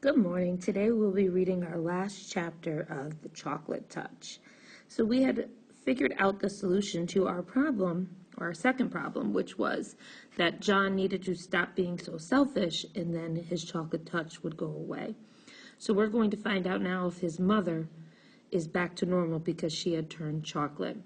Good morning. Today we'll be reading our last chapter of The Chocolate Touch. So we had figured out the solution to our problem, or our second problem, which was that John needed to stop being so selfish and then his chocolate touch would go away. So we're going to find out now if his mother is back to normal because she had turned chocolate.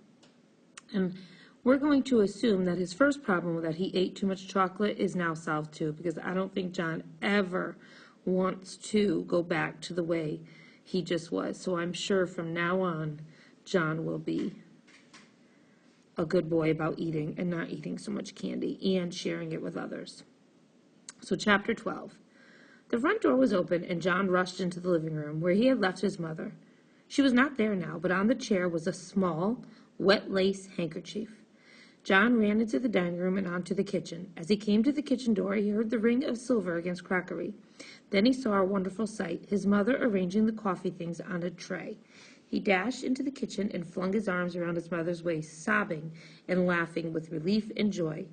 And we're going to assume that his first problem, that he ate too much chocolate, is now solved too, because I don't think John ever wants to go back to the way he just was. So I'm sure from now on, John will be a good boy about eating and not eating so much candy and sharing it with others. So chapter 12. The front door was open and John rushed into the living room where he had left his mother. She was not there now, but on the chair was a small, wet lace handkerchief. John ran into the dining room and onto the kitchen. As he came to the kitchen door, he heard the ring of silver against crockery. Then he saw a wonderful sight, his mother arranging the coffee things on a tray. He dashed into the kitchen and flung his arms around his mother's waist, sobbing and laughing with relief and joy.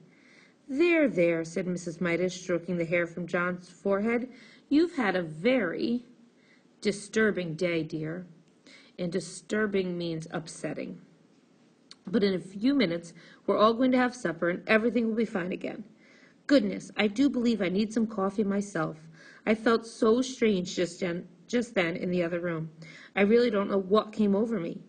There, there, said Mrs. Midas, stroking the hair from John's forehead. You've had a very disturbing day, dear. And disturbing means upsetting. But in a few minutes, we're all going to have supper and everything will be fine again. Goodness, I do believe I need some coffee myself. I felt so strange just then in the other room. I really don't know what came over me.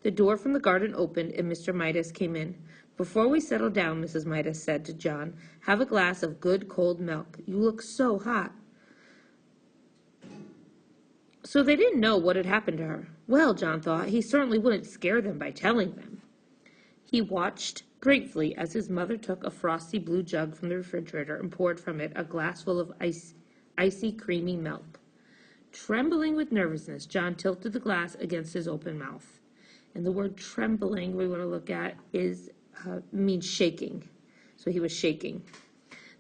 The door from the garden opened and Mr. Midas came in. Before we settle down, Mrs. Midas said to John, have a glass of good cold milk. You look so hot. So they didn't know what had happened to her. Well, John thought, he certainly wouldn't scare them by telling them. He watched gratefully as his mother took a frosty blue jug from the refrigerator and poured from it a glassful of icy, creamy milk. Trembling with nervousness, John tilted the glass against his open mouth. And the word trembling we want to look at means shaking. So he was shaking.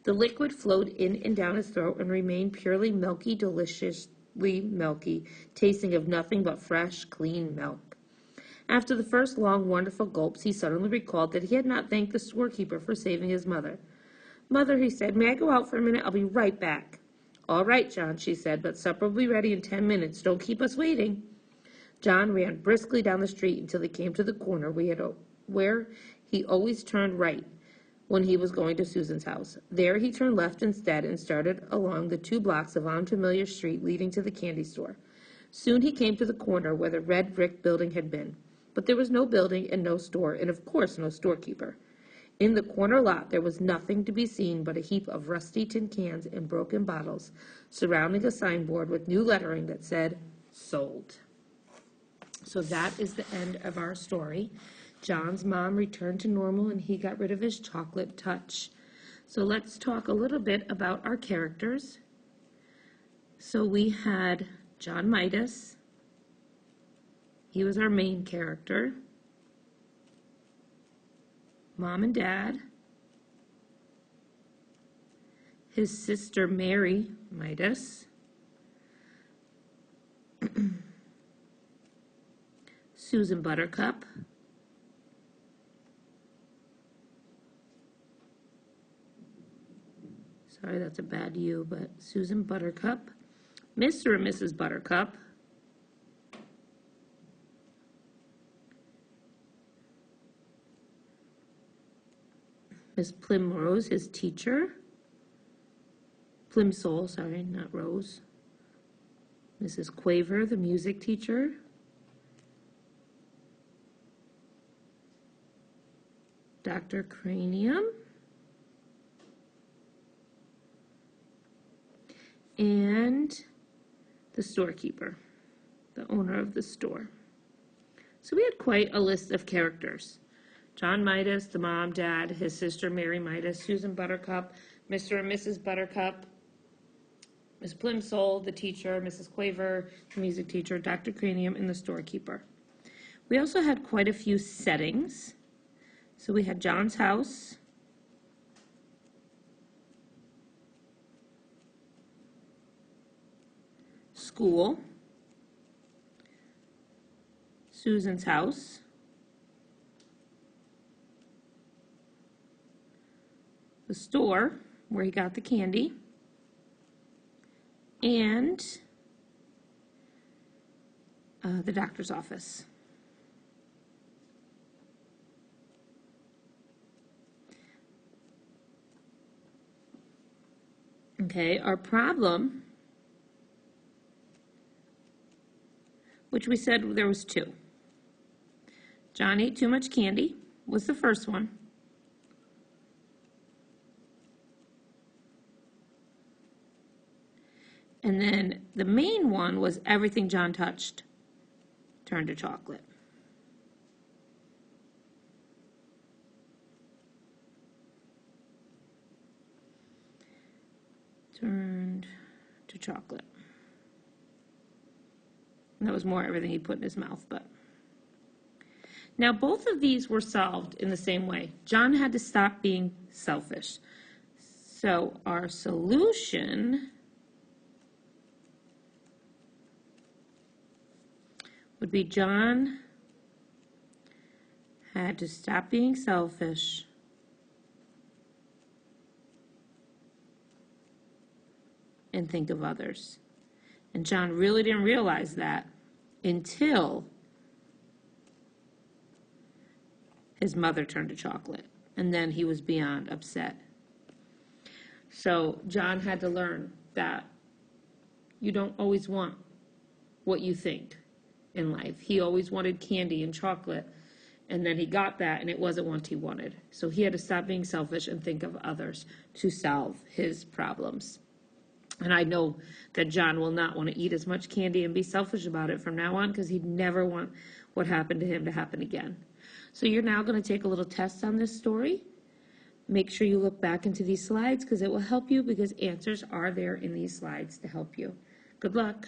The liquid flowed in and down his throat and remained purely milky, deliciously milky, tasting of nothing but fresh, clean milk. After the first long, wonderful gulps, he suddenly recalled that he had not thanked the storekeeper for saving his mother. Mother, he said, may I go out for a minute? I'll be right back. All right, John, she said, but supper will be ready in 10 minutes. Don't keep us waiting. John ran briskly down the street until he came to the corner where he always turned right when he was going to Susan's house. There he turned left instead and started along the 2 blocks of unfamiliar street leading to the candy store. Soon he came to the corner where the red brick building had been. But there was no building and no store, and of course no storekeeper. In the corner lot there was nothing to be seen but a heap of rusty tin cans and broken bottles surrounding a signboard with new lettering that said, sold. So that is the end of our story. John's mom returned to normal and he got rid of his chocolate touch. So let's talk a little bit about our characters. So we had John Midas. He was our main character. Mom and Dad. His sister Mary Midas. Susan Buttercup. Sorry, that's a bad U, but Susan Buttercup. Mr. and Mrs. Buttercup. Miss Primrose, his teacher. Plimsoll, sorry, not Rose. Mrs. Quaver, the music teacher. Dr. Cranium. And the storekeeper, the owner of the store. So we had quite a list of characters. John Midas, the mom, dad, his sister Mary Midas, Susan Buttercup, Mr. and Mrs. Buttercup, Miss Plimsoll, the teacher, Mrs. Quaver, the music teacher, Dr. Cranium, and the storekeeper. We also had quite a few settings. So we had John's house, school, Susan's house, the store where he got the candy, and the doctor's office. Okay, our problem, which we said there was two. John ate too much candy was the first one. And then the main one was everything John touched turned to chocolate. Turned to chocolate. And that was more everything he put in his mouth, but. Now both of these were solved in the same way. John had to stop being selfish. So our solution would be John had to stop being selfish and think of others. And John really didn't realize that until his mother turned to chocolate. And then he was beyond upset. So John had to learn that you don't always want what you think in life. He always wanted candy and chocolate, and then he got that, and it wasn't what he wanted. So he had to stop being selfish and think of others to solve his problems. And I know that John will not want to eat as much candy and be selfish about it from now on, because he'd never want what happened to him to happen again. So you're now going to take a little test on this story. Make sure you look back into these slides, because it will help you, because answers are there in these slides to help you. Good luck.